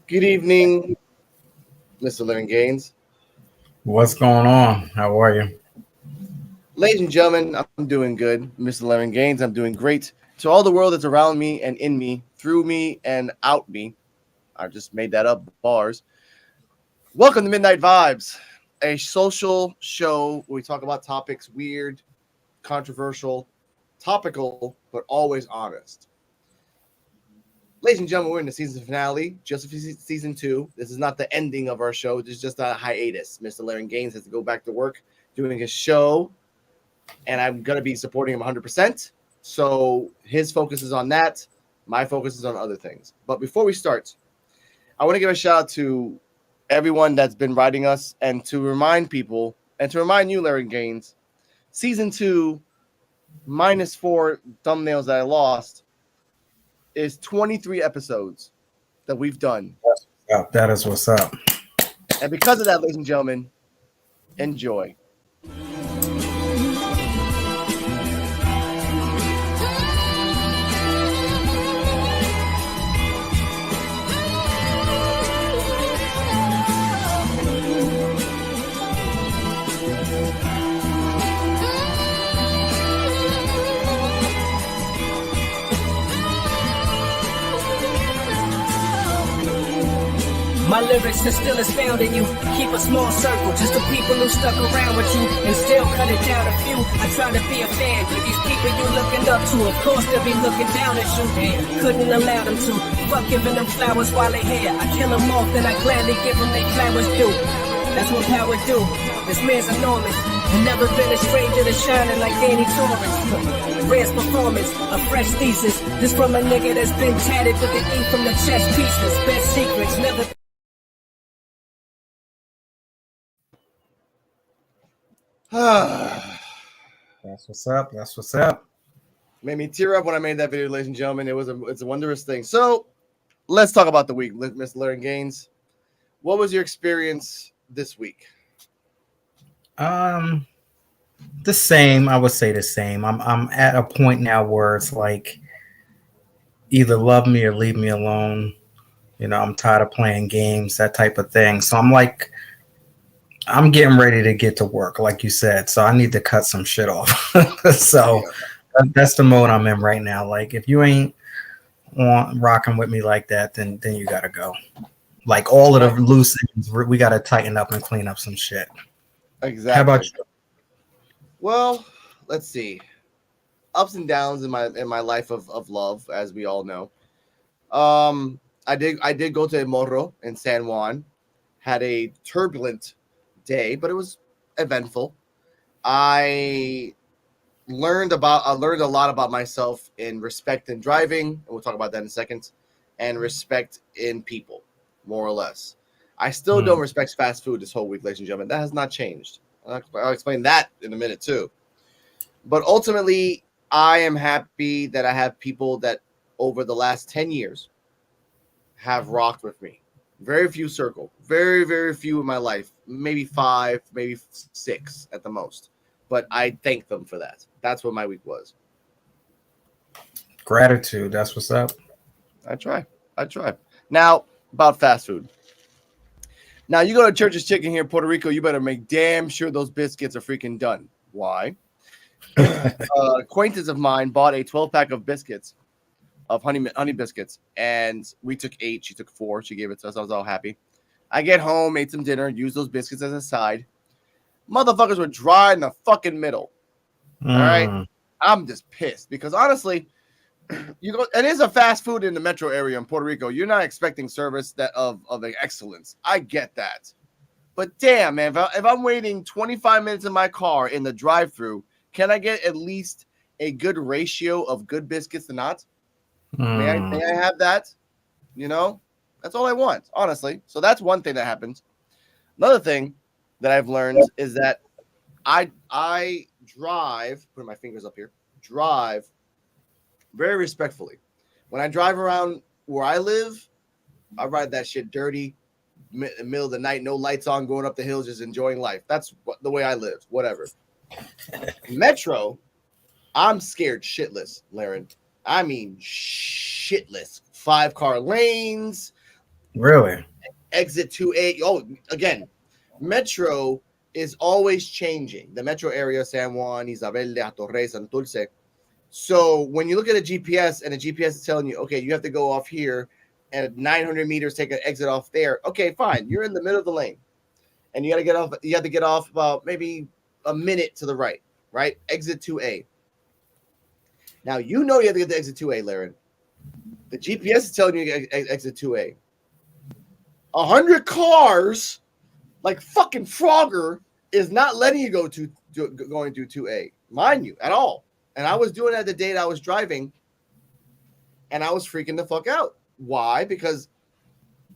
Good evening, Mr. Larry Gaines. What's going on? How are you? Ladies and gentlemen, I'm doing good. Mr. Larry Gaines, I'm doing great. To all the world that's around me and in me, through me and out me, I just made that up, bars. Welcome to Midnight Vibes, a social show where we talk about topics weird, controversial, topical, but always honest. Ladies and gentlemen, we're in the season finale, just for season two. This is not the ending of our show. This is just a hiatus. Mr. Larry Gaines has to go back to work doing his show, and I'm going to be supporting him 100%. So his focus is on that. My focus is on other things. But before we start, I want to give a shout out to everyone that's been writing us and to remind people and to remind you, Larry Gaines, season two, minus 4 thumbnails that I lost, is 23 episodes that we've done. That is what's up. And because of that, ladies and gentlemen, enjoy. My lyrics are still astounding you. Keep a small circle, just the people who stuck around with you, and still cut it down a few. I try to be a fan to these people you looking up to. Of course they'll be looking down at you, and couldn't allow them to. Fuck giving them flowers while they here. I kill them off, then I gladly give them their flowers due. That's what power do. This man's enormous, and never been a stranger to shining like Danny Torrance. Rare's performance, a fresh thesis. This from a nigga that's been tatted with the ink from the chest pieces. Best secrets, never. That's what's up. That's what's up. Made me tear up when I made that video, ladies and gentlemen. It's a wondrous thing. So let's talk about the week, Mr. Larry Gaines. What was your experience this week? The same. I would say the same. I'm at a point now where it's like either love me or leave me alone. You know, I'm tired of playing games, that type of thing. So I'm getting ready to get to work, like you said. So I need to cut some shit off. So that's the mode I'm in right now. Like, if you ain't rocking with me like that, then you gotta go. Like, all of the loose ends, we gotta tighten up and clean up some shit. Exactly. How about you? Well, let's see. Ups and downs in my life of love, as we all know. I did go to Morro in San Juan. Had a turbulent day, but it was eventful. I learned a lot about myself in respect in driving, and we'll talk about that in a second, and respect in people, more or less. I still don't respect fast food this whole week, ladies and gentlemen. That has not changed. I'll explain that in a minute too. But ultimately, I am happy that I have people that over the last 10 years have rocked with me. Very few circle. Very, very few in my life. Maybe 5, maybe 6 at the most. But I thank them for that. That's what my week was. Gratitude. That's what's up. I try. Now, about fast food. Now, you go to Church's Chicken here in Puerto Rico, you better make damn sure those biscuits are freaking done. Why? Acquaintance of mine bought a 12-pack of biscuits, of honey biscuits, and we took 8. She took 4. She gave it to us. I was all happy. I get home, made some dinner, used those biscuits as a side. Motherfuckers were dry in the fucking middle. All right? I'm just pissed because honestly, you go, and it's a fast food in the metro area in Puerto Rico. You're not expecting service that of excellence. I get that. But damn, man, if I'm waiting 25 minutes in my car in the drive-thru, can I get at least a good ratio of good biscuits to not? May I have that? You know, that's all I want, honestly. So that's one thing that happens. Another thing that I've learned is that I drive, putting my fingers up here, drive very respectfully. When I drive around where I live, I ride that shit dirty, middle of the night, no lights on, going up the hills, just enjoying life. That's the way I live, whatever. Metro, I'm scared shitless, Laren. I mean shitless. 5-car lanes, Really? Exit 2A. Oh, again, Metro is always changing. The metro area, San Juan, Isabel, Torres, Santurce. So when you look at a GPS and a GPS is telling you, okay, you have to go off here and at 900 meters, take an exit off there. Okay, fine. You're in the middle of the lane and you got to get off. You have to get off about maybe a minute to the right, right? Exit 2A. Now, you know you have to get to exit 2A, Laren. The GPS is telling you to exit 2A. 100 cars, like fucking Frogger, is not letting you go to going through 2A, mind you, at all. And I was doing that the day that I was driving, and I was freaking the fuck out. Why? Because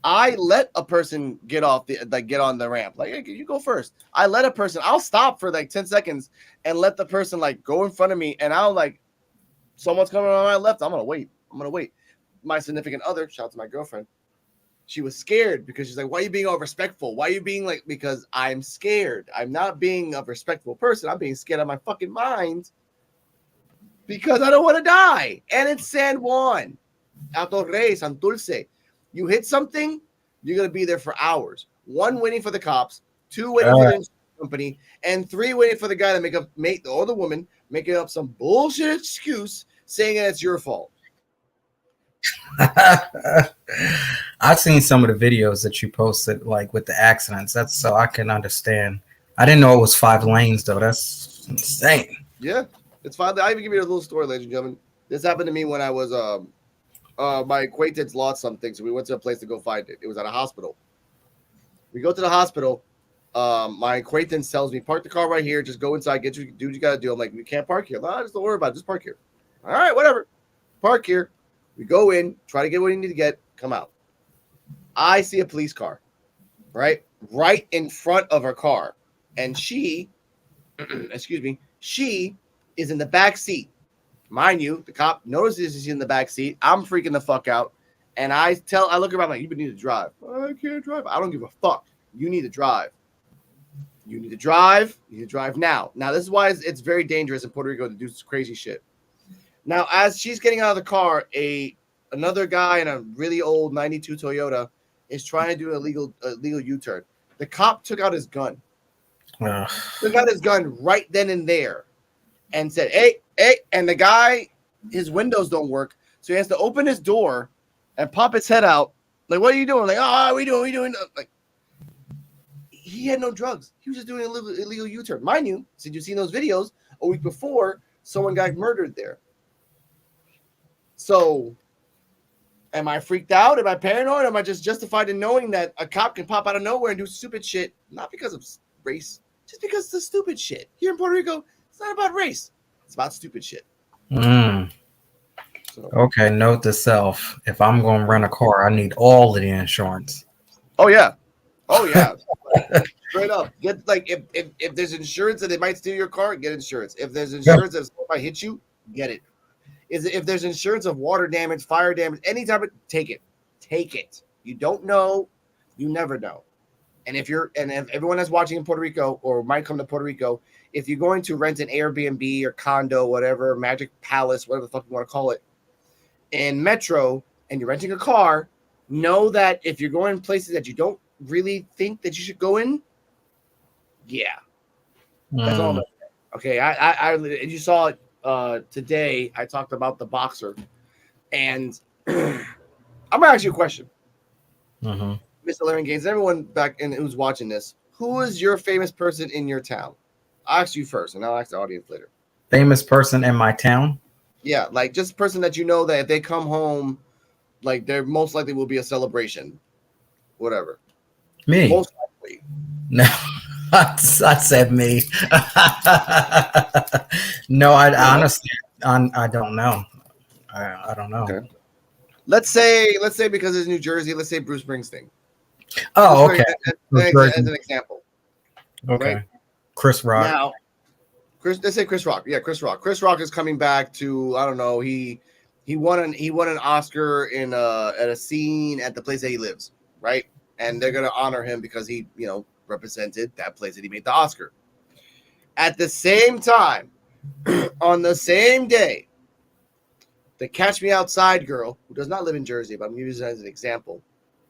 I let a person get off get on the ramp. Like, hey, you go first. I let a person. I'll stop for like 10 seconds and let the person like go in front of me, and I'll like, someone's coming on my left. I'm gonna wait. My significant other, shout out to my girlfriend, she was scared because she's like, why are you being all respectful? Why are you being like, because I'm scared. I'm not being a respectful person. I'm being scared out of my fucking mind because I don't want to die. And it's San Juan, Torres, Santurce. You hit something, you're going to be there for hours. 1, waiting for the cops. 2, waiting for the insurance company. And 3, waiting for the guy to or the woman making up some bullshit excuse saying that it's your fault. I've seen some of the videos that you posted, like with the accidents. That's so I can understand. I didn't know it was 5 lanes though. That's insane. Yeah, it's 5. I even give you a little story, ladies and gentlemen. This happened to me when I was my acquaintance lost something, so we went to a place to go find it. It was at a hospital. We go to the hospital. My acquaintance tells me, park the car right here. Just go inside, do what you got to do. I'm like, we can't park here. No, just don't worry about it. Just park here. All right, whatever. Park here. We go in, try to get what you need to get, come out. I see a police car, right in front of her car. And she, she is in the back seat. Mind you, the cop notices she's in the back seat. I'm freaking the fuck out. And I look around like, you need to drive. I can't drive. I don't give a fuck. You need to drive. You need to drive. You need to drive now. Now, this is why it's very dangerous in Puerto Rico to do this crazy shit. Now, as she's getting out of the car, another guy in a really old 92 Toyota is trying to do a legal U-turn. The cop took out his gun. Took out his gun right then and there and said, hey. And the guy, his windows don't work, so he has to open his door and pop his head out. Like, what are you doing? Like, what are we doing? Like, he had no drugs. He was just doing a illegal U-turn. Mind you, since you've seen those videos, a week before, someone got murdered there. So, am I freaked out? Am I paranoid? Am I just justified in knowing that a cop can pop out of nowhere and do stupid shit? Not because of race, just because it's the stupid shit. Here in Puerto Rico, it's not about race. It's about stupid shit. So. Okay, note to self. If I'm going to rent a car, I need all of the insurance. Oh, yeah. Straight up. Get like if there's insurance that they might steal your car, get insurance. If there's insurance that somebody hit you, get it. If there's insurance of water damage, fire damage, any type of, take it. You don't know, you never know. And if everyone that's watching in Puerto Rico or might come to Puerto Rico, if you're going to rent an Airbnb or condo, whatever, Magic Palace, whatever the fuck you want to call it, in Metro, and you're renting a car, know that if you're going places that you don't really think that you should go in, yeah. That's all I'm saying. Okay, I you saw it today. I talked about the boxer, and I'm gonna ask you a question. Mr. Larry Gaines, everyone back in who's watching this, who is your famous person in your town? I'll ask you first, and I'll ask the audience later. Famous person in my town? Yeah, like just a person that you know that if they come home, like there most likely will be a celebration. Whatever. Me? Most likely. No, I said me. No, I honestly, I don't know. I don't know. Okay. Let's say because it's New Jersey, let's say Bruce Springsteen. Oh, okay. As an example. Okay. Right? Chris Rock. Now, let's say Chris Rock. Yeah, Chris Rock. Chris Rock is coming back to, I don't know, he won an Oscar in at a scene at the place that he lives, right? And they're gonna honor him because he, represented that place that he made the Oscar. At the same time, on the same day, the Catch Me Outside girl, who does not live in Jersey, but I'm using it as an example,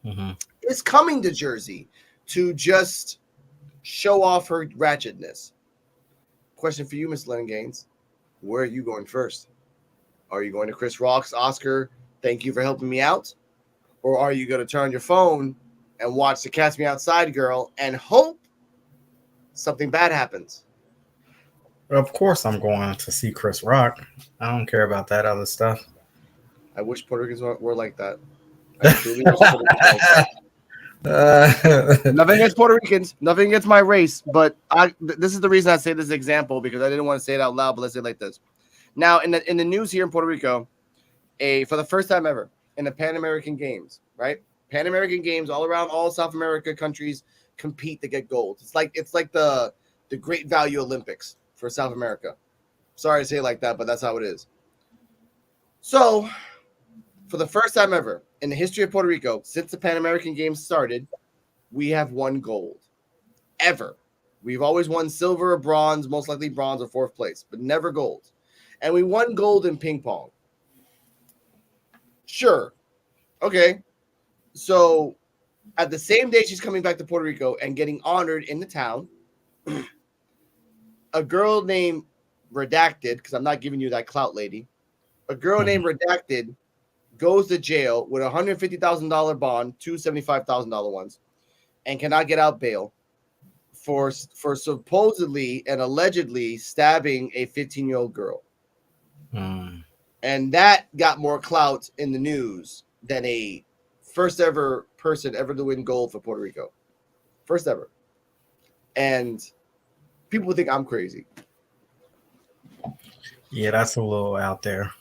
Mm-hmm. is coming to Jersey to just show off her ratchetness. Question for you, Miss Lennon Gaines. Where are you going first? Are you going to Chris Rock's Oscar, thank you for helping me out? Or are you going to turn on your phone and watch the Catch Me Outside girl and hope something bad happens? Of course, I'm going to see Chris Rock. I don't care about that other stuff. I wish Puerto Ricans were like that. I truly wish Puerto Ricans were like that. Nothing against Puerto Ricans, nothing against my race, but this is the reason I say this example, because I didn't want to say it out loud, but let's say it like this. Now, in the news here in Puerto Rico, for the first time ever in the Pan American Games, right? Pan American Games all around all South America countries compete to get gold. It's like the Great Value Olympics for South America. Sorry to say it like that, but that's how it is. So, for the first time ever in the history of Puerto Rico, since the Pan American Games started, we have won gold. Ever. We've always won silver or bronze, most likely bronze or fourth place, but never gold. And we won gold in ping pong. Sure. Okay. So, at the same day she's coming back to Puerto Rico and getting honored in the town, a girl named Redacted, because I'm not giving you that clout lady, a girl named Redacted goes to jail with a $150,000 bond, two $75,000 ones, and cannot get out bail for supposedly and allegedly stabbing a 15-year-old girl. And that got more clout in the news than a first ever person ever to win gold for Puerto Rico. First ever. And people think I'm crazy. Yeah, that's a little out there.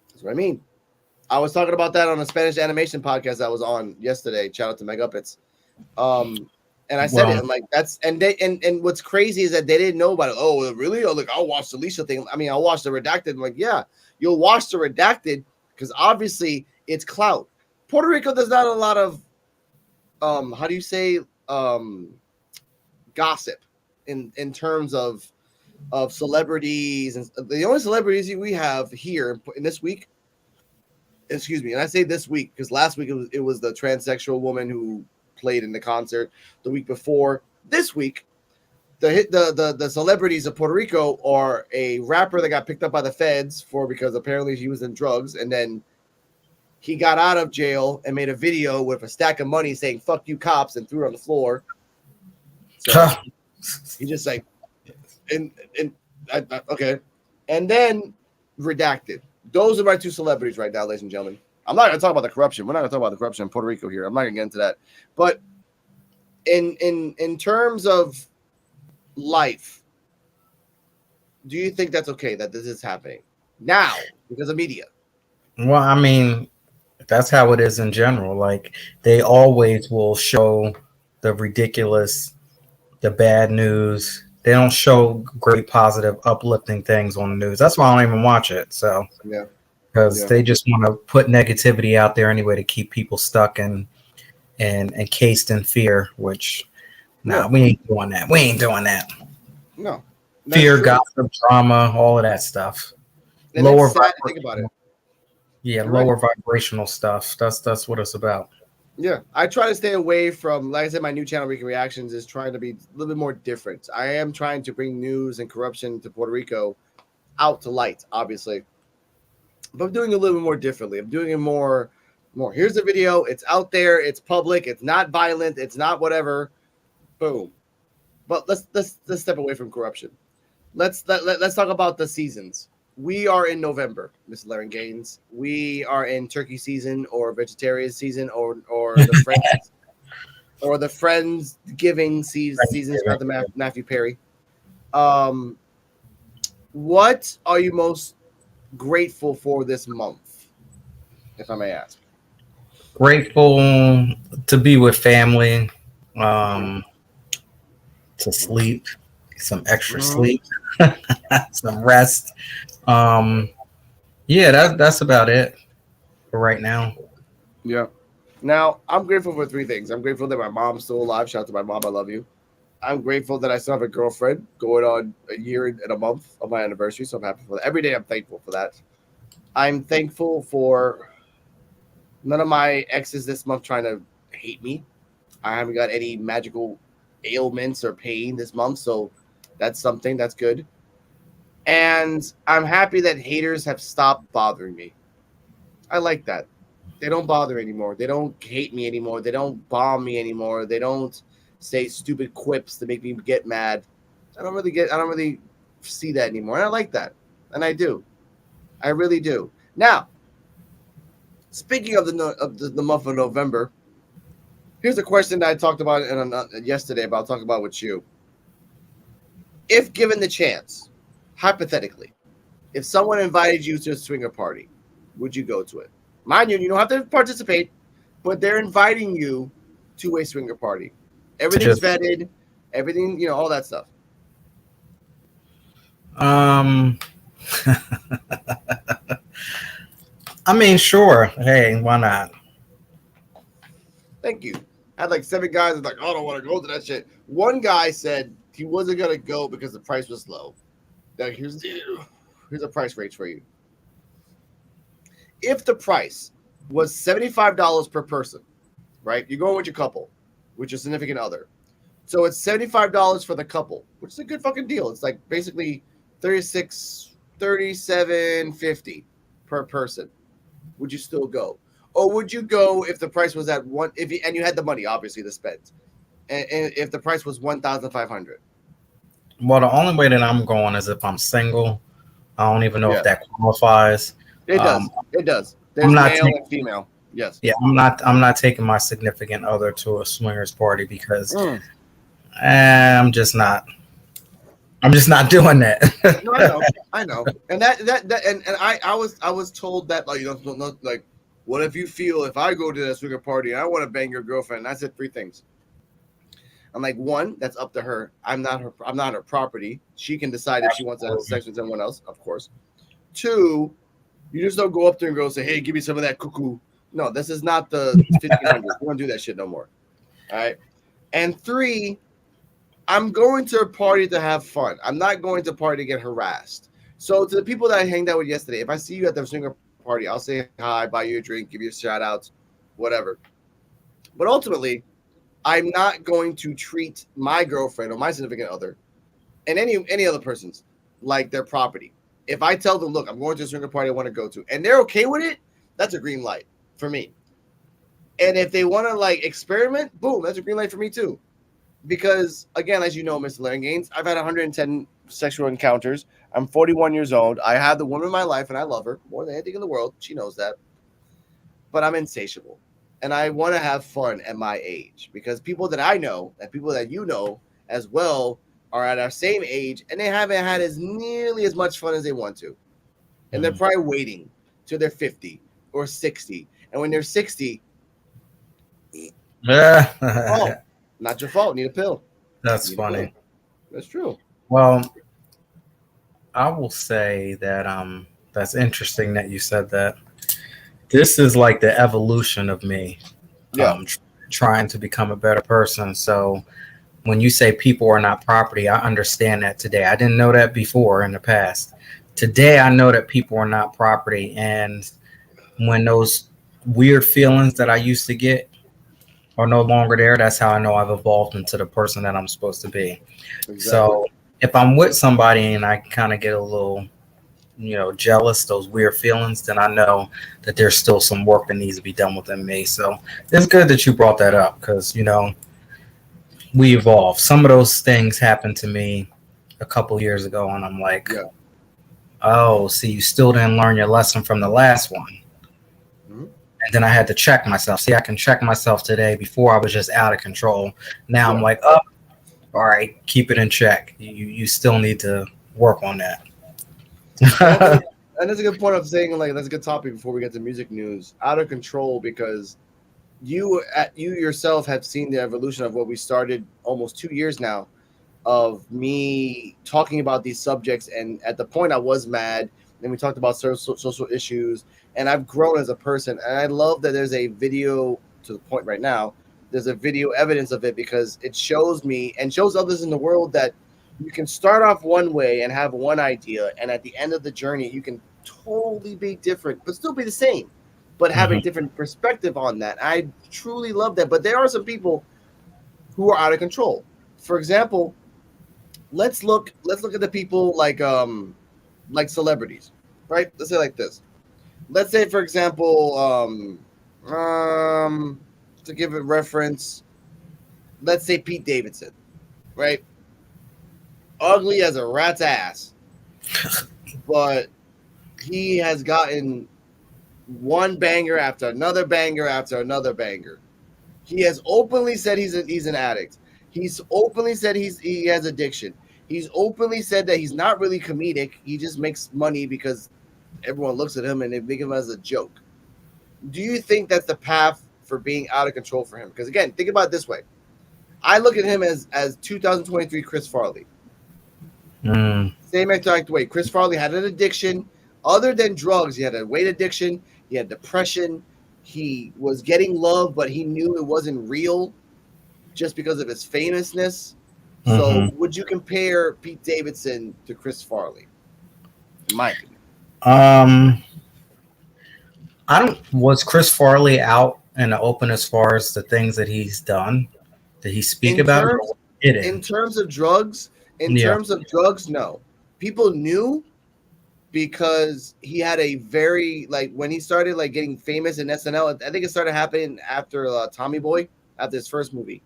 That's what I mean. I was talking about that on a Spanish animation podcast I was on yesterday. Shout out to Meguppets. And I said it. I'm like, that's and what's crazy is that they didn't know about it. Oh, really? Oh, look, I'll watch the Alicia thing. I mean, I'll watch the Redacted. I'm like, yeah, you'll watch the Redacted because obviously it's clout. Puerto Rico, there's not a lot of how do you say gossip in terms of celebrities, and the only celebrities we have here in this week. Excuse me, and I say this week because last week it was the transsexual woman who played in the concert. The week before, this week, the celebrities of Puerto Rico are a rapper that got picked up by the feds because apparently he was in drugs, and then he got out of jail and made a video with a stack of money saying "fuck you cops" and threw it on the floor. So he just like, okay, and then Redacted. Those are my two celebrities right now, ladies and gentlemen. I'm not going to talk about the corruption. We're not going to talk about the corruption in Puerto Rico here. I'm not going to get into that. But in terms of life, do you think that's okay that this is happening now because of media? Well, I mean, that's how it is in general. Like, they always will show the ridiculous, the bad news. They don't show great, positive, uplifting things on the news. That's why I don't even watch it. So, yeah, because they just want to put negativity out there anyway to keep people stuck and encased in fear. Which, we ain't doing that. We ain't doing that. No, fear, gossip, drama, all of that stuff. And lower think about it. Yeah, lower vibrational stuff. That's what it's about. Yeah, I try to stay away from, like I said, my new channel, Rico Reactions, is trying to be a little bit more different. I am trying to bring news and corruption to Puerto Rico out to light, obviously. But I'm doing it a little bit more differently. I'm doing it more. Here's the video. It's out there. It's public. It's not violent. It's not whatever. Boom. But let's step away from corruption. Let's talk about the seasons. We are in November, Miss L Gaines. We are in turkey season or vegetarian season or the friends or the Friendsgiving season. Not the Matthew Perry. What are you most grateful for this month, if I may ask? Grateful to be with family, to sleep, some extra sleep, some rest. That's about it for right now. Yeah. Now, I'm grateful for three things. I'm grateful that my mom's still alive. Shout out to my mom. I love you. I'm grateful that I still have a girlfriend going on a year and a month of my anniversary. So I'm happy for that. Every day I'm thankful for that. I'm thankful for None of my exes this month trying to hate me. I haven't got any magical ailments or pain this month, so that's something that's good. And I'm happy that haters have stopped bothering me. I like that. They don't bother anymore. They don't hate me anymore. They don't bomb me anymore. They don't say stupid quips to make me get mad. I don't really see that anymore. And I like that. And I do. I really do. Now, speaking of the month of November, here's a question that I talked about yesterday, but I'll talk about with you. If given the chance, hypothetically, if someone invited you to a swinger party, would you go to it? Mind you, you don't have to participate, but they're inviting you to a swinger party. Everything's vetted, everything, all that stuff. I mean, sure. Hey, why not? Thank you. I had like 7 guys that like, I don't want to go to that shit. One guy said he wasn't gonna go because the price was low. Now here's a price range for you. If the price was $75 per person, right? You're going with your couple, with your significant other. So it's $75 for the couple, which is a good fucking deal. It's like basically $37.50 per person. Would you still go? Or would you go if the price was at and you had the money obviously to spend, and if the price was $1,500? Well, the only way that I'm going is if I'm single. I don't even know if that qualifies. It does. It does. There's male and female. Yes. Yeah, I'm not taking my significant other to a swingers party because I'm just not doing that. No, I know. And I was told that, like, like, what if you feel if I go to that swinger party and I want to bang your girlfriend? And I said 3 things. I'm like, 1, that's up to her. I'm not her property. She can decide if she wants to have sex with someone else, of course. 2, you just don't go up there and go say, hey, give me some of that cuckoo. No, this is not the 1500s. We don't do that shit no more. All right. And 3, I'm going to a party to have fun. I'm not going to a party to get harassed. So to the people that I hanged out with yesterday, if I see you at the swinger party, I'll say hi, buy you a drink, give you a shout out, whatever. But ultimately, I'm not going to treat my girlfriend or my significant other and any other person's like their property. If I tell them, look, I'm going to a swinger party I want to go to, and they're okay with it, that's a green light for me. And if they want to like experiment, boom, that's a green light for me too. Because again, as you know, Mr. Larry Gaines, I've had 110 sexual encounters. I'm 41 years old. I have the woman of my life, and I love her more than anything in the world. She knows that. But I'm insatiable. And I want to have fun at my age because people that I know and people that you know as well are at our same age and they haven't had as nearly as much fun as they want to. And they're probably waiting till they're 50 or 60. And when they're 60, oh, not your fault. Need a pill. That's funny. That's true. Well, I will say that that's interesting that you said that. This is like the evolution of me trying to become a better person. So when you say people are not property, I understand that today. I didn't know that before in the past. Today, I know that people are not property. And when those weird feelings that I used to get are no longer there, that's how I know I've evolved into the person that I'm supposed to be. Exactly. So if I'm with somebody and I kind of get a little jealous, those weird feelings, then I know that there's still some work that needs to be done within me. So it's good that you brought that up because, we evolve. Some of those things happened to me a couple years ago, and I'm like, oh, see, you still didn't learn your lesson from the last one. Mm-hmm. And then I had to check myself. See, I can check myself today. Before I was just out of control. Now I'm like, oh, all right, keep it in check. You still need to work on that. And that's a good point of saying, like, that's a good topic before we get to music news. Out of control, because you yourself have seen the evolution of what we started almost 2 years now of me talking about these subjects. And at the point I was mad, and we talked about social issues, and I've grown as a person. And I love that there's a video to the point right now. There's a video evidence of it because it shows me and shows others in the world that you can start off one way and have one idea, and at the end of the journey, you can totally be different, but still be the same. but have a different perspective on that. I truly love that. But there are some people who are out of control. For example, let's look at the people like celebrities, right? Let's say like this. Let's say, for example, to give it reference, let's say Pete Davidson, right? Ugly as a rat's ass, but he has gotten one banger after another banger after another banger. He has openly said he's an addict. He's openly said he has addiction. He's openly said that he's not really comedic. He just makes money because everyone looks at him and they make him as a joke. Do you think that's the path for being out of control for him? Because again, think about it this way. I look at him as 2023 Chris Farley. Same exact way. Chris Farley had an addiction. Other than drugs, he had a weight addiction. He had depression. He was getting love, but he knew it wasn't real just because of his famousness. So would you compare Pete Davidson to Chris Farley? In my opinion. Was Chris Farley out in the open as far as the things that he's done? Did he speak about it? In terms of drugs, no. People knew because he had a very, like, when he started like getting famous in SNL, I think it started happening after Tommy Boy, after his first movie.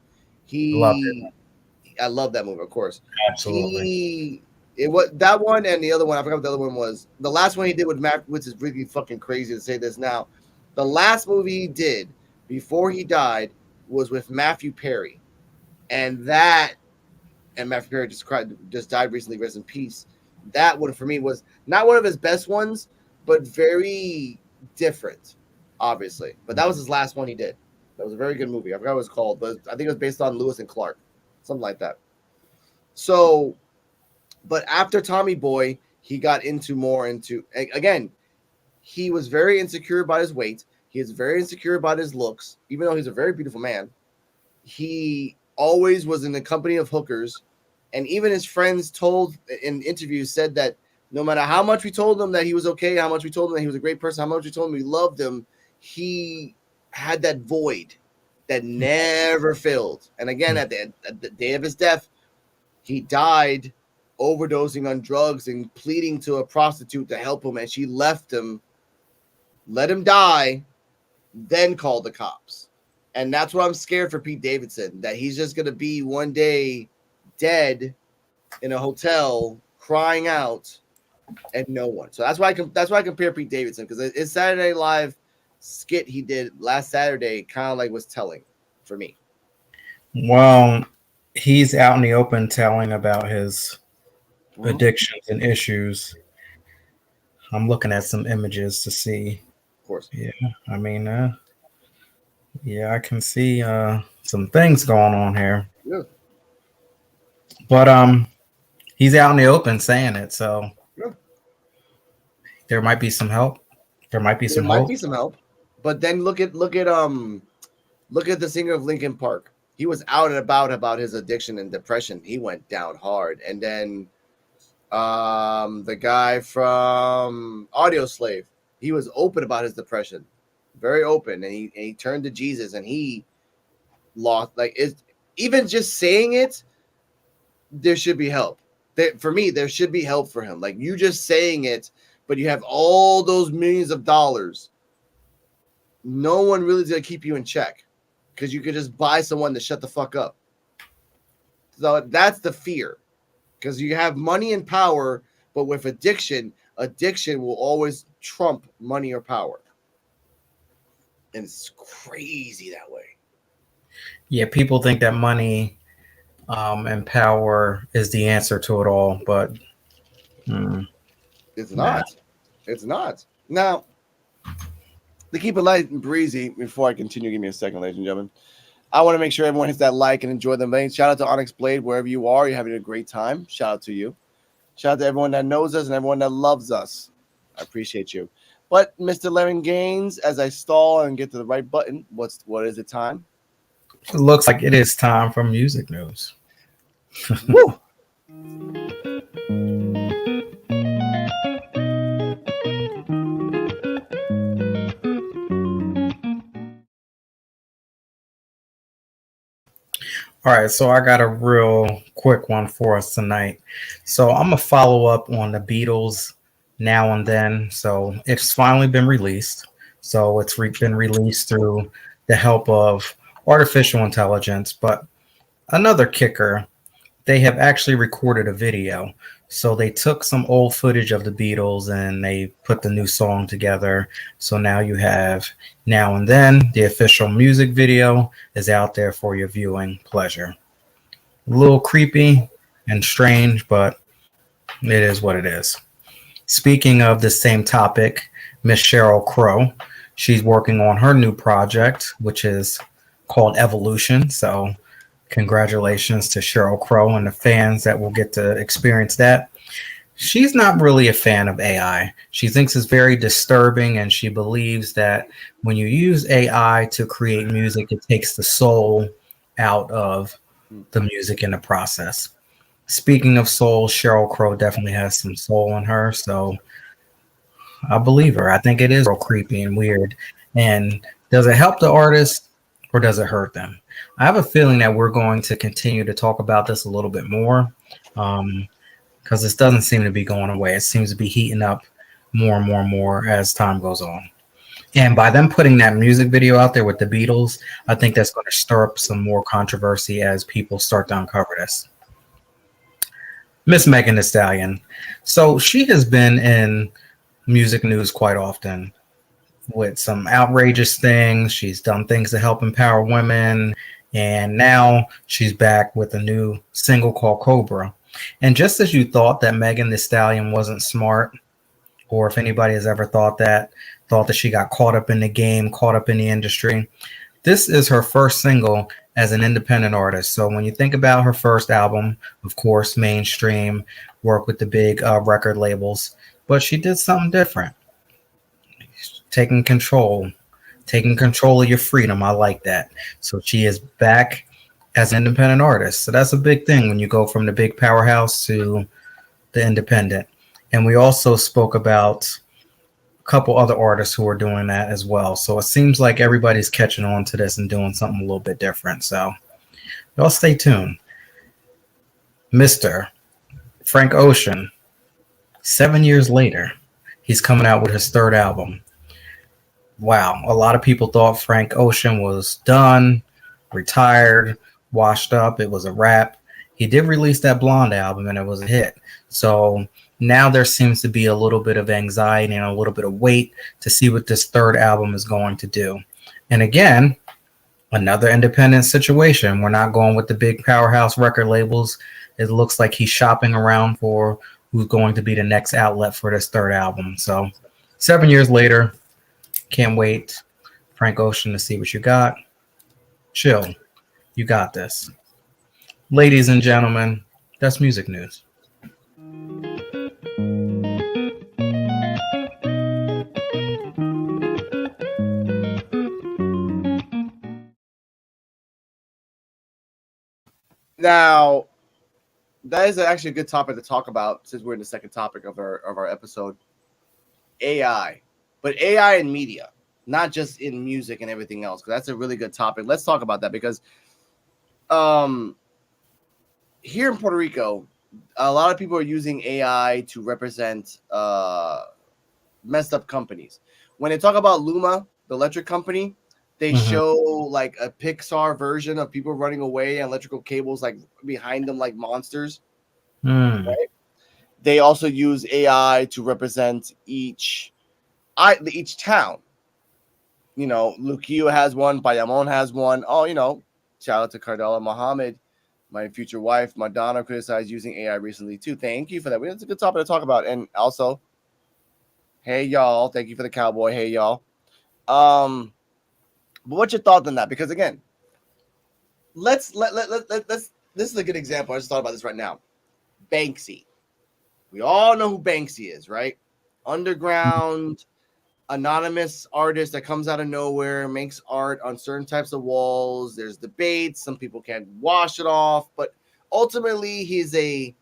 I love that movie, of course. Absolutely. It was that one and the other one. I forgot what the other one was. The last one he did with Matt, which is really fucking crazy to say this now. The last movie he did before he died was with Matthew Perry, and Matthew Perry just died recently. Rest in peace. That one for me was not one of his best ones, but very different, obviously. But that was his last one he did. That was a very good movie. I forgot what it was called, but I think it was based on Lewis and Clark, something like that. So, but after Tommy Boy, he got more into, again, he was very insecure about his weight. He is very insecure about his looks, even though he's a very beautiful man. He always was in the company of hookers. And even his friends told in interviews said that no matter how much we told him that he was okay, how much we told him that he was a great person, how much we told him we loved him, he had that void that never filled. And again, at the day of his death, he died overdosing on drugs and pleading to a prostitute to help him. And she left him, let him die, then called the cops. And that's what I'm scared for Pete Davidson, that he's just going to be one day dead in a hotel crying out and no one. So that's why I compare Pete Davidson, because his Saturday Night Live skit he did last Saturday kind of like was telling for me. Well, he's out in the open telling about his addictions and issues. I'm looking at some images to see. Of course. Yeah, I mean, I can see some things going on here. Yeah. But he's out in the open saying it, so yeah. There might be some help. There might be some help. But then look at the singer of Linkin Park. He was out and about his addiction and depression. He went down hard. And then the guy from Audioslave, he was open about his depression, very open, and he turned to Jesus, and he lost, even just saying it, there should be help. For me, there should be help for him. Like, you just saying it, but you have all those millions of dollars. No one really is going to keep you in check, because you could just buy someone to shut the fuck up. So that's the fear, because you have money and power, but with addiction will always trump money or power. And it's crazy that way. Yeah, people think that money and power is the answer to it all, but it's not. It's not. Now, to keep it light and breezy, before I continue, give me a second, ladies and gentlemen. I want to make sure everyone hits that like and enjoy the veins. Shout out to Onyx Blade, wherever you are. You're having a great time. Shout out to you. Shout out to everyone that knows us and everyone that loves us. I appreciate you. But Mr. Lemon Gaines, as I stall and get to the right button, what is it time? It looks like it is time for music news. Woo! All right, so I got a real quick one for us tonight. So I'm gonna follow up on the Beatles now and then. So it's finally been released. So it's been released through the help of artificial intelligence. But another kicker, they have actually recorded a video. So they took some old footage of the Beatles and they put the new song together. So now you have Now and Then. The official music video is out there for your viewing pleasure. A little creepy and strange, but it is what it is. Speaking of the same topic, Miss Sheryl Crow, she's working on her new project, which is called Evolution. So congratulations to Sheryl Crow and the fans that will get to experience that. She's not really a fan of AI. She thinks it's very disturbing, and she believes that when you use AI to create music, it takes the soul out of the music in the process. Speaking of soul, Sheryl Crow definitely has some soul in her, so I believe her. I think it is real creepy and weird. And does it help the artist or does it hurt them? I have a feeling that we're going to continue to talk about this a little bit more because this doesn't seem to be going away. It seems to be heating up more and more and more as time goes on. And by them putting that music video out there with the Beatles, I think that's going to stir up some more controversy as people start to uncover this. Miss Megan Thee Stallion. So she has been in music news quite often with some outrageous things. She's done things to help empower women. And now she's back with a new single called Cobra. And just as you thought that Megan Thee Stallion wasn't smart, or if anybody has ever thought that she got caught up in the game, caught up in the industry, this is her first single as an independent artist. So when you think about her first album, of course, mainstream, work with the big record labels, but she did something different. Taking control of your freedom. I like that. So she is back as an independent artist. So that's a big thing when you go from the big powerhouse to the independent. And we also spoke about a couple other artists who are doing that as well. So it seems like everybody's catching on to this and doing something a little bit different. So y'all stay tuned. Mr. Frank Ocean, 7 years later, he's coming out with his third album. Wow, a lot of people thought Frank Ocean was done, retired, washed up. It was a wrap. He did release that Blonde album and it was a hit. So now there seems to be a little bit of anxiety and a little bit of wait to see what this third album is going to do. And again, another independent situation. We're not going with the big powerhouse record labels. It looks like he's shopping around for who's going to be the next outlet for this third album. So 7 years later, can't wait, Frank Ocean, to see what you got. Chill. You got this. Ladies and gentlemen, that's music news. Now, that is actually a good topic to talk about since we're in the second topic of our episode. AI. But AI in media, not just in music and everything else, because that's a really good topic. Let's talk about that because here in Puerto Rico, a lot of people are using AI to represent messed up companies. When they talk about Luma, the electric company, they show like a Pixar version of people running away and electrical cables like behind them like monsters. Right? They also use AI to represent each town. You know, Luquillo has one, Bayamon has one. Oh, you know, shout out to Cardella Muhammad, my future wife. Madonna criticized using AI recently too. Thank you for that. It's a good topic to talk about. And also, hey y'all, thank you for the cowboy. Hey y'all. But what's your thought on that? Because again, let's this is a good example. I just thought about this right now. Banksy. We all know who Banksy is, right? Underground, anonymous artist that comes out of nowhere, makes art on certain types of walls. There's debates. Some people can't wash it off, but ultimately he's a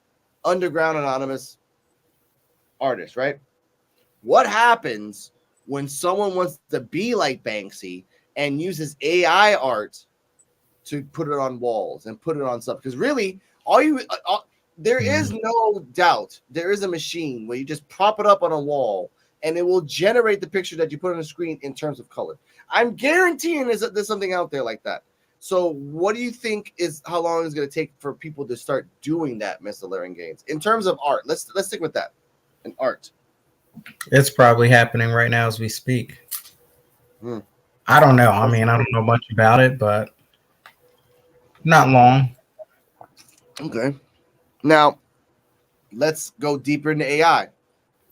underground anonymous artist, right? What happens when someone wants to be like Banksy and uses AI art to put it on walls and put it on stuff. Because really, there is no doubt there is a machine where you just prop it up on a wall and it will generate the picture that you put on the screen in terms of color. I'm guaranteeing there's something out there like that. So what do you think is how long it's going to take for people to start doing that, Mr. L Gaines? In terms of art, let's stick with that. In art. It's probably happening right now as we speak. I don't know. I mean, I don't know much about it, but not long. Okay. Now, let's go deeper into AI.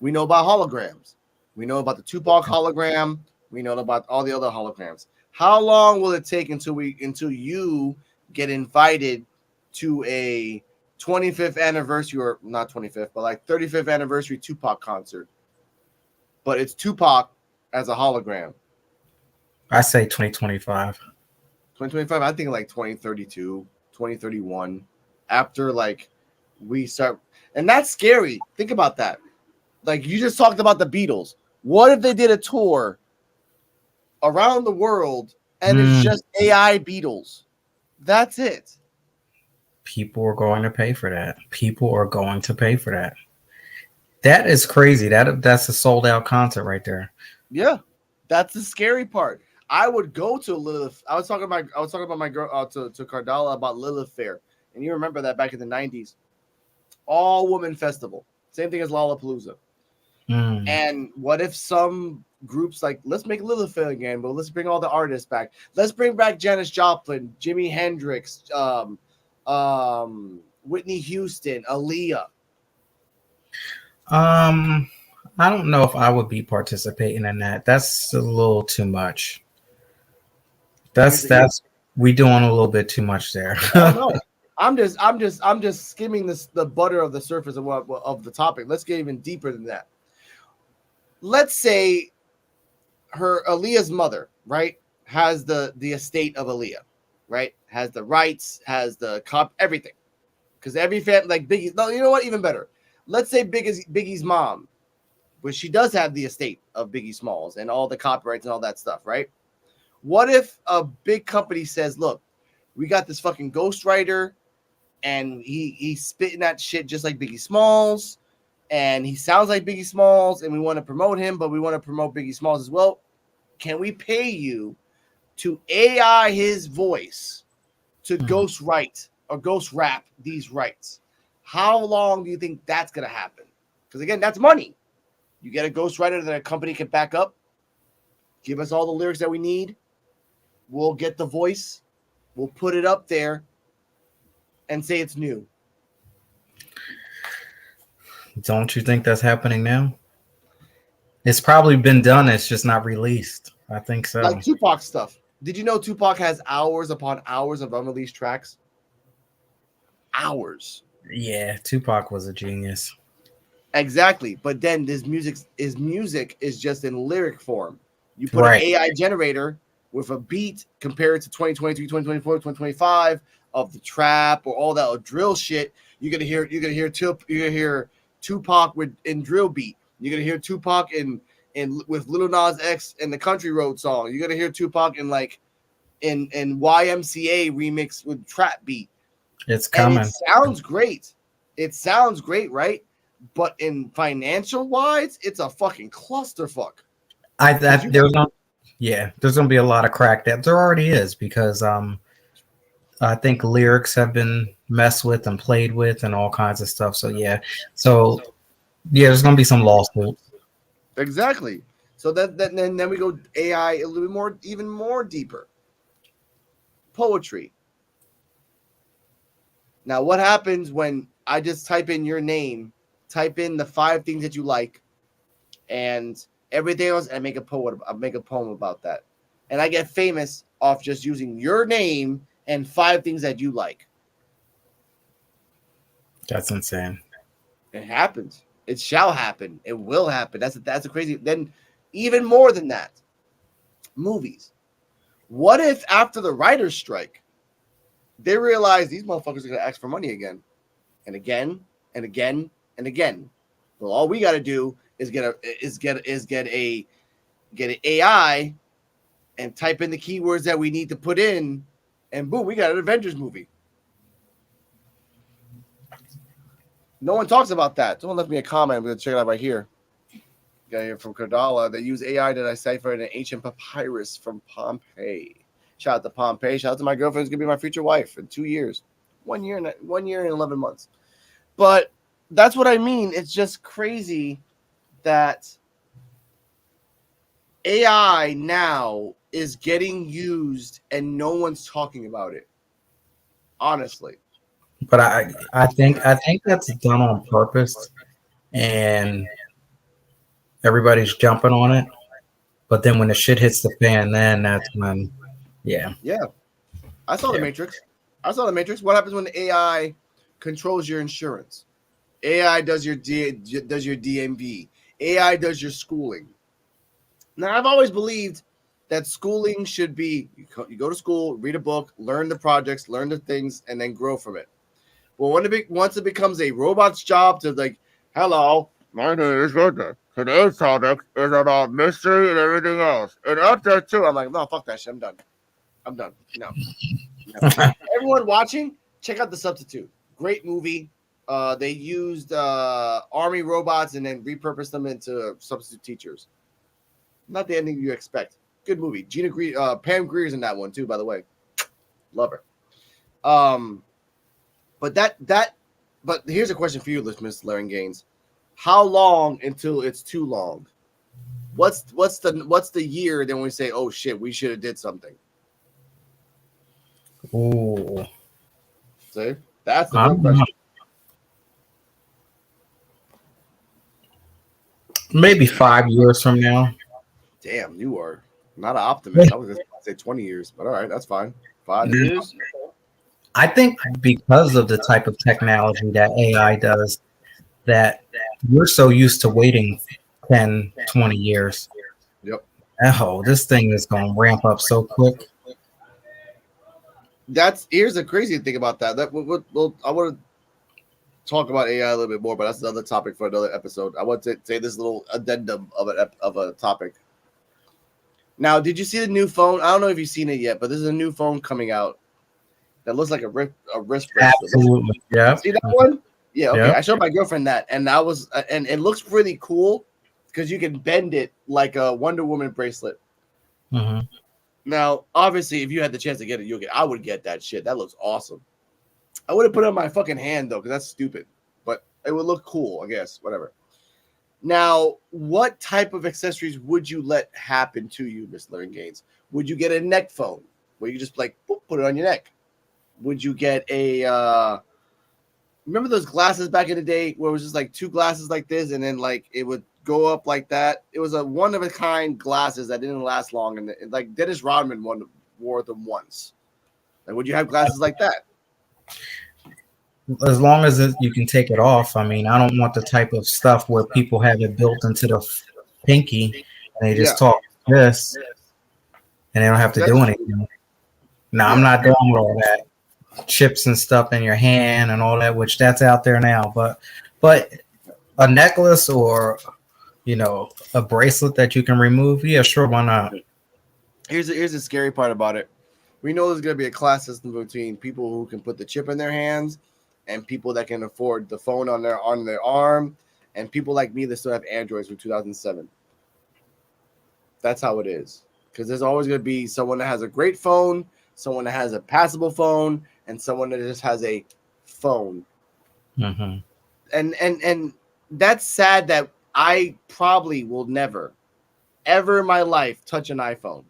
We know about holograms. We know about the Tupac hologram. We know about all the other holograms. How long will it take until you get invited to a 25th anniversary, or not 25th, but like 35th anniversary Tupac concert? But it's Tupac as a hologram. I say 2025. 2025, I think like 2032, 2031. After like we start, and that's scary. Think about that. Like you just talked about the Beatles. What if they did a tour around the world and it's just AI Beatles? That's it. People are going to pay for that. People are going to pay for that. That is crazy. That's a sold out concert right there. Yeah, that's the scary part. I would go to Lilith. I was talking about my girl to Cardala about Lilith Fair, and you remember that back in the 90s, all woman festival, same thing as Lollapalooza. And what if some groups like, let's make Lilith Fair again, but let's bring all the artists back. Let's bring back Janis Joplin, Jimi Hendrix, Whitney Houston, Aaliyah. I don't know if I would be participating in that. That's a little too much. That's we doing a little bit too much there. No, I'm just skimming the butter of the surface of the topic. Let's get even deeper than that. Let's say Aaliyah's mother, right, has the estate of Aaliyah, right, has the rights, has the everything, because every family like Biggie's. No, you know what? Even better. Let's say Biggie's mom, but she does have the estate of Biggie Smalls and all the copyrights and all that stuff, right? What if a big company says, look, we got this fucking ghostwriter and he's spitting that shit just like Biggie Smalls and he sounds like Biggie Smalls and we want to promote him, but we want to promote Biggie Smalls as well. Can we pay you to AI his voice to ghost write or ghost rap these rights? How long do you think that's going to happen? Because again, that's money. You get a ghostwriter that a company can back up, give us all the lyrics that we need. We'll get the voice. We'll put it up there and say it's new. Don't you think that's happening now? It's probably been done. It's just not released. I think so. Like Tupac stuff. Did you know Tupac has hours upon hours of unreleased tracks? Hours. Yeah, Tupac was a genius. Exactly. But then his music is just in lyric form. You put an AI generator with a beat compared to 2023, 2024, 2025 of the trap or all that drill shit. You're gonna hear Tupac in drill beat. You're gonna hear Tupac in with Lil Nas X and the Country Road song. You're gonna hear Tupac in YMCA remix with trap beat. It's coming. And it sounds great. It sounds great, right? But in financial wise, it's a fucking clusterfuck. There's gonna be a lot of crack that there already is because I think lyrics have been messed with and played with and all kinds of stuff. So there's gonna be some lawsuits. Exactly. So then we go AI a little bit more, even more deeper. Poetry. Now, what happens when I just type in your name, type in the 5 things that you like, and everything else, and make a poem about that, and I get famous off just using your name and 5 things that you like? That's insane. It happens. It shall happen. It will happen. That's a crazy. Then, even more than that, movies. What if after the writers' strike, they realize these motherfuckers are going to ask for money again and again and again and again? Well, all we got to do is get an AI and type in the keywords that we need to put in, and boom, we got an Avengers movie. No one talks about that. Someone left me a comment. I'm going to check it out right here. Got here from Kardala. They use AI to decipher an ancient papyrus from Pompeii. Shout out to Pompeii. Shout out to my girlfriend who's going to be my future wife in 2 years. 1 year and 11 months. But that's what I mean. It's just crazy that AI now is getting used and no one's talking about it. Honestly. But I think that's done on purpose, and everybody's jumping on it. But then when the shit hits the fan, then that's when, yeah. I saw the Matrix. What happens when the AI controls your insurance? AI does your DMV. AI does your schooling. Now, I've always believed that schooling should be you go to school, read a book, learn the projects, learn the things, and then grow from it. But once it becomes a robot's job to like, hello, my name is Gordon. Today's topic is about mystery and everything else. And up there too, I'm like, no, fuck that shit. I'm done. No. Everyone watching, check out The Substitute. Great movie. They used army robots and then repurposed them into substitute teachers. Not the ending you expect. Good movie. Pam Grier's in that one too, by the way. Love her. But here's a question for you, Miss Lauren Gaines. How long until it's too long? What's the year then we say, oh shit, we should have did something? Oh, see, that's the real question. Maybe 5 years from now. Damn, you are not an optimist. I was going to say 20 years, but all right, that's fine. 5 years. I think because of the type of technology that AI does, that we're so used to waiting 10, 20 years. Yep. Oh, this thing is going to ramp up so quick. Here's the crazy thing about that. I want to talk about AI a little bit more, but that's another topic for another episode. I want to say this little addendum of a topic. Now, did you see the new phone? I don't know if you've seen it yet, but there's a new phone coming out that looks like a wrist bracelet. Absolutely, yeah. See that one? Yeah, okay. Yep. I showed my girlfriend that, and and it looks really cool because you can bend it like a Wonder Woman bracelet. Mm-hmm. Now, obviously, if you had the chance to get it, I would get that shit. That looks awesome. I wouldn't put it on my fucking hand though, because that's stupid. But it would look cool, I guess. Whatever. Now, what type of accessories would you let happen to you, Miss Lauren Gaines? Would you get a neck phone where you just like boop, put it on your neck? Would you get a remember those glasses back in the day where it was just like two glasses like this and then like it would go up like that? It was a one of a kind glasses that didn't last long, and like Dennis Rodman wore them once. Like, would you have glasses like that? As long as you can take it off. I mean, I don't want the type of stuff where people have it built into the pinky and they just talk this and they don't have to do anything. No, I'm not doing with all that chips and stuff in your hand and all that, which that's out there now. But a necklace or a bracelet that you can remove, yeah, sure, why not? Here's the scary part about it. We know there's going to be a class system between people who can put the chip in their hands and people that can afford the phone on their arm, and people like me that still have Androids from 2007. That's how it is. Because there's always going to be someone that has a great phone, someone that has a passable phone, and someone that just has a phone. Mm-hmm. And that's sad that I probably will never, ever in my life touch an iPhone.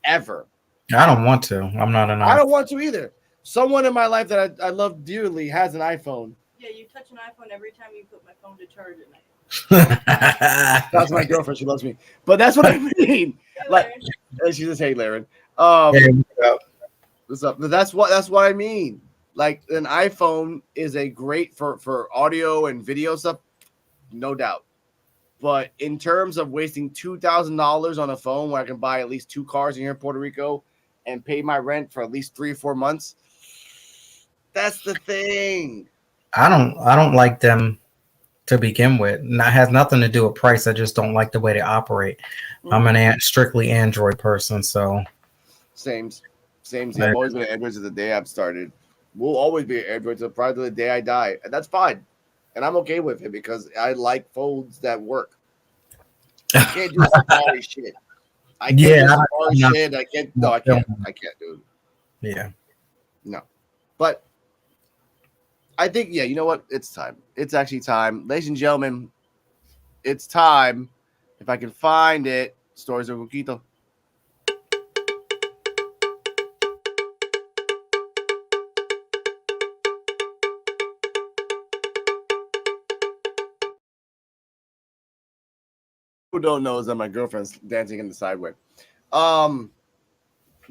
Ever. I don't want to. I'm not an iPhone. I don't want to either. Someone in my life that I love dearly has an iPhone. Yeah, you touch an iPhone every time you put my phone to charge at night. That's my girlfriend. She loves me. But that's what I mean. Like, she says, "Hey, Laren." What's up? But that's what I mean. Like, an iPhone is a great for audio and video stuff, no doubt. But in terms of wasting $2,000 on a phone where I can buy at least 2 cars here in Puerto Rico and pay my rent for at least 3 or 4 months, that's the thing. I don't like them to begin with. And that has nothing to do with price. I just don't like the way they operate. I'm an strictly Android person, so same. Same. I've always been an Android since the day I've started. We'll always be an Android until probably the day I die, and that's fine. And I'm okay with it because I like phones that work. I can't do Safari shit. I can't do Safari shit. I can't. No, I can't. I can't do it. Yeah. No. But I think, yeah, you know what? It's time. It's actually time. Ladies and gentlemen, it's time. If I can find it, Stories of Coquito. Who don't know is that my girlfriend's dancing in the sideway. The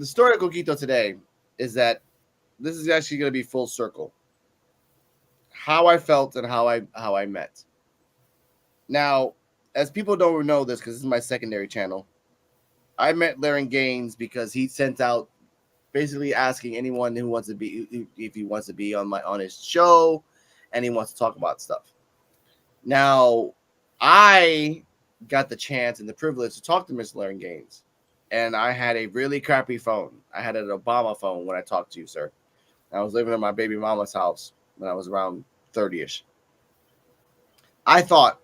story of Coquito today is that this is actually going to be full circle. How I felt and how I met. Now, as people don't know this, because this is my secondary channel, I met L Gaines because he sent out basically asking anyone who wants to be, if he wants to be on his show, and he wants to talk about stuff. Now, I got the chance and the privilege to talk to Mr. L Gaines, and I had a really crappy phone. I had an Obama phone when I talked to you, sir. I was living in my baby mama's house when I was around 30-ish. I thought,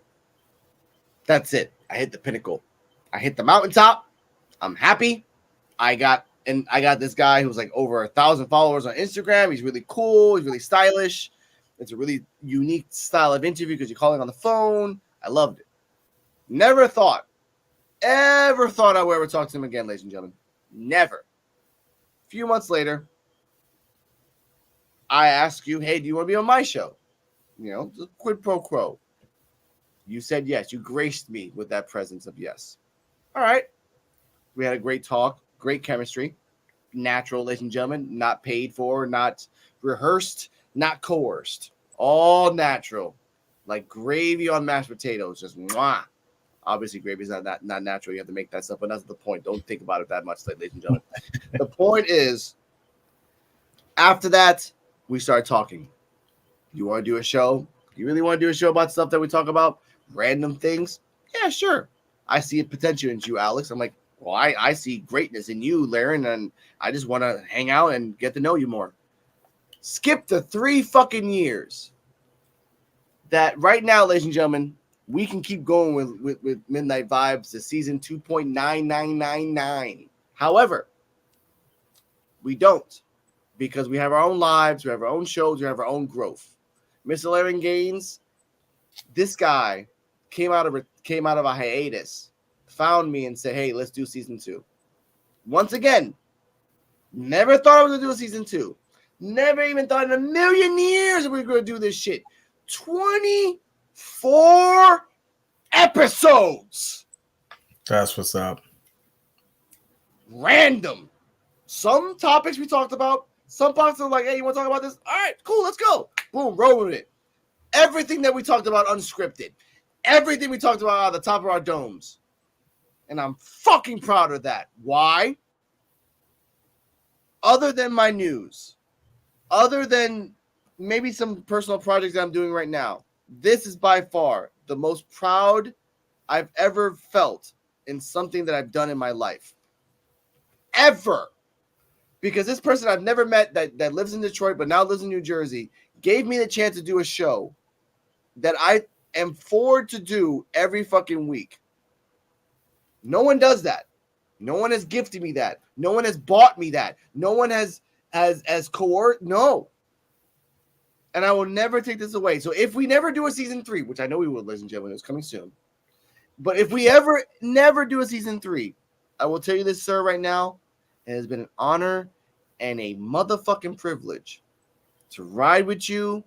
that's it. I hit the pinnacle. I hit the mountaintop. I'm happy. I got this guy who's like over 1,000 followers on Instagram. He's really cool. He's really stylish. It's a really unique style of interview because you're calling on the phone. I loved it. Never ever thought I would ever talk to him again, ladies and gentlemen. Never. A few months I ask you, hey, do you want to be on my show? You know, quid pro quo. You said yes. You graced me with that presence of yes. All right. We had a great talk, great chemistry. Natural, ladies and gentlemen, not paid for, not rehearsed, not coerced. All natural. Like gravy on mashed potatoes. Just mwah. Obviously, gravy is not natural. You have to make that stuff, but that's the point. Don't think about it that much, ladies and gentlemen. The point is, after that, we started talking. You want to do a show? You really want to do a show about stuff that we talk about? Random things? Yeah, sure. I see a potential in you, Alex. I'm like, well, I see greatness in you, L, and I just want to hang out and get to know you more. Skip the 3 fucking years. That right now, ladies and gentlemen, we can keep going with Midnight Vibes to season 2.9999. However, we don't, because we have our own lives, we have our own shows, we have our own growth. Mr. L Gaines, this guy came out of a hiatus, found me and said, hey, let's do season 2. Once again, never thought I was going to do a season 2. Never even thought in a million years we were going to do this shit. 24 episodes. That's what's up. Random. Some topics we talked about. Some parts are like, hey, you want to talk about this? All right, cool, let's go. Boom, roll with it. Everything that we talked about unscripted. Everything we talked about out of the top of our domes. And I'm fucking proud of that. Why? Other than my news, other than maybe some personal projects that I'm doing right now, this is by far the most proud I've ever felt in something that I've done in my life. Ever. Because this person I've never met that lives in Detroit but now lives in New Jersey gave me the chance to do a show that I am forward to do every fucking week. No one does that. No one has gifted me that. No one has bought me that. No one has coerced. No. And I will never take this away. So if we never do a season 3, which I know we will, ladies and gentlemen, it's coming soon. But if we never do a season 3, I will tell you this, sir, right now. It has been an honor and a motherfucking privilege to ride with you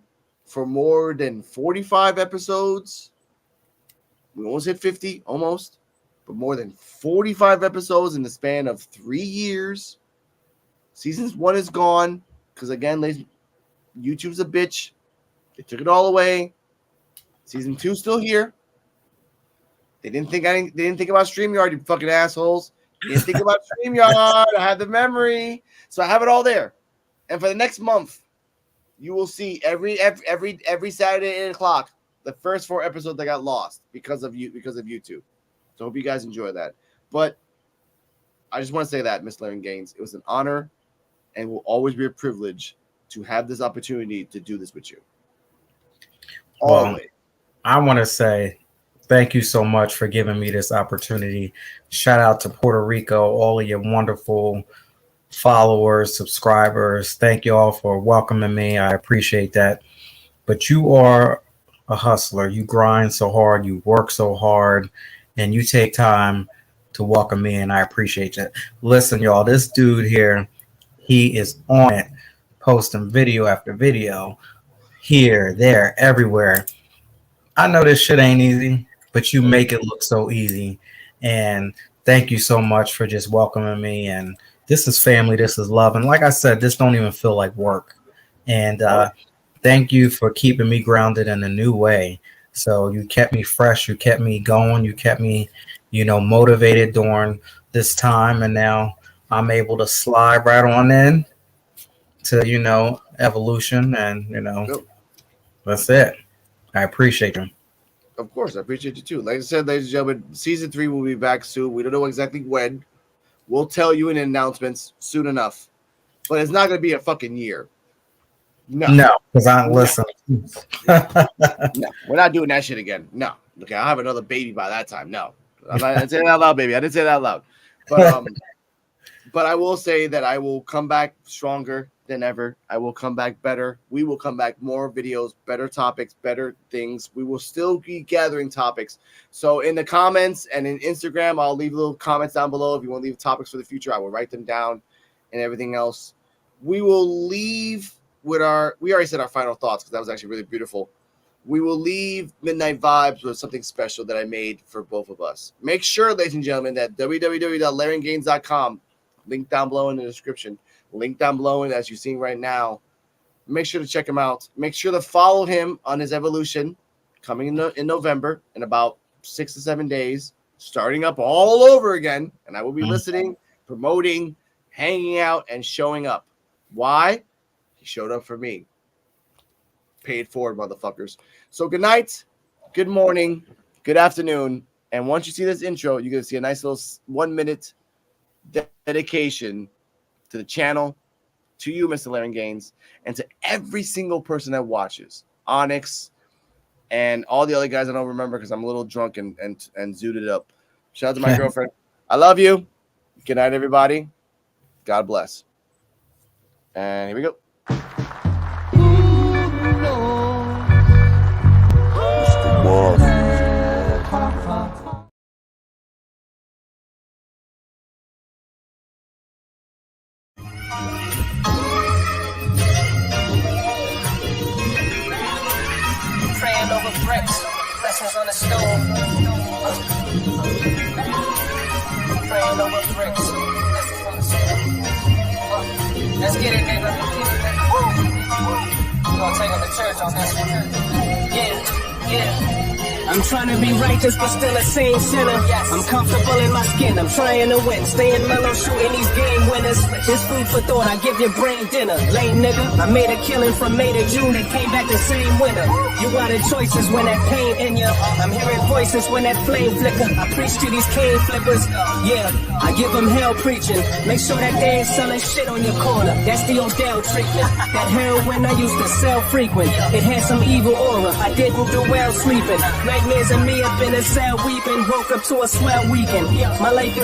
for more than 45 episodes. We almost hit 50, almost. But more than 45 episodes in the span of 3 years. Season 1 is gone. Because again, ladies, YouTube's a bitch. They took it all away. Season 2 still here. They didn't think about StreamYard, you fucking assholes. They didn't think about StreamYard. I have the memory. So I have it all there. And for the next month, you will see every Saturday at 8 o'clock the first 4 episodes that got lost because of YouTube. So I hope you guys enjoy that. But I just want to say that, Miss L Gaines, it was an honor and will always be a privilege to have this opportunity to do this with you. Well, Always. I want to say thank you so much for giving me this opportunity. Shout out to Puerto Rico, all of your wonderful followers, subscribers. Thank you all for welcoming me. I appreciate that. But you are a hustler. You grind so hard, you work so hard, and you take time to welcome me, and I appreciate that. Listen, y'all, this dude here, he is on it, posting video after video, here, there, everywhere. I know this shit ain't easy, but you make it look so easy. And thank you so much for just welcoming me. And this is family, this is love. And like I said, this don't even feel like work. And thank you for keeping me grounded in a new way. So you kept me fresh, you kept me going, you kept me, motivated during this time. And now I'm able to slide right on in to, evolution. And, that's it. I appreciate them. Of course, I appreciate you too. Like I said, ladies and gentlemen, season 3 will be back soon. We don't know exactly when. We'll tell you in announcements soon enough. But it's not going to be a fucking year. No, because I don't listen. No, we're not doing that shit again. No. Okay, I'll have another baby by that time. No. I didn't say that out loud, baby. I didn't say that out loud. But I will say that I will come back stronger than ever. I will come back better. We will come back more videos, better topics, better things. We will still be gathering topics. So in the comments and in Instagram, I'll leave little comments down below. If you want to leave topics for the future, I will write them down and everything else. We will leave with we already said our final thoughts because that was actually really beautiful. We will leave Midnight Vibes with something special that I made for both of us. Make sure, ladies and gentlemen, that www.LarenGaines.com, link down below in the description, link down below, and as you're seeing right now, make sure to check him out. Make sure to follow him on his evolution coming in November in about 6 to 7 days, starting up all over again. And I will be listening, promoting, hanging out, and showing up. Why? He showed up for me. Paid forward, motherfuckers. So good night, good morning, good afternoon. And once you see this intro, you're going to see a nice little 1-minute dedication to the channel, to you, Mr. Laren Gaines, and to every single person that watches. Onyx and all the other guys I don't remember because I'm a little drunk and zooted up. Shout out to my girlfriend. I love you. Good night, everybody. God bless. And here we go. Praying over bricks, blessings on the stove. Praying over bricks, blessings on the stove. Let's get it, nigga. We're gonna take them to church on this one. Yeah. I'm trying to be righteous, but still a same sinner. I'm comfortable in my skin, I'm trying to win. Staying mellow, shooting these game winners. This food for thought, I give your brain dinner. Lame nigga, I made a killing from May to June and came back the same winner. You got the choices when that pain in ya. I'm hearing voices when that flame flicker. I preach to these cane flippers. Yeah, I give them hell preaching. Make sure that they ain't selling shit on your corner. That's the Odell treatment. That heroin I used to sell frequent. It had some evil aura, I didn't do well sleeping. Nightmares of me up in a cell weeping. Woke up to a swell weekend. My life is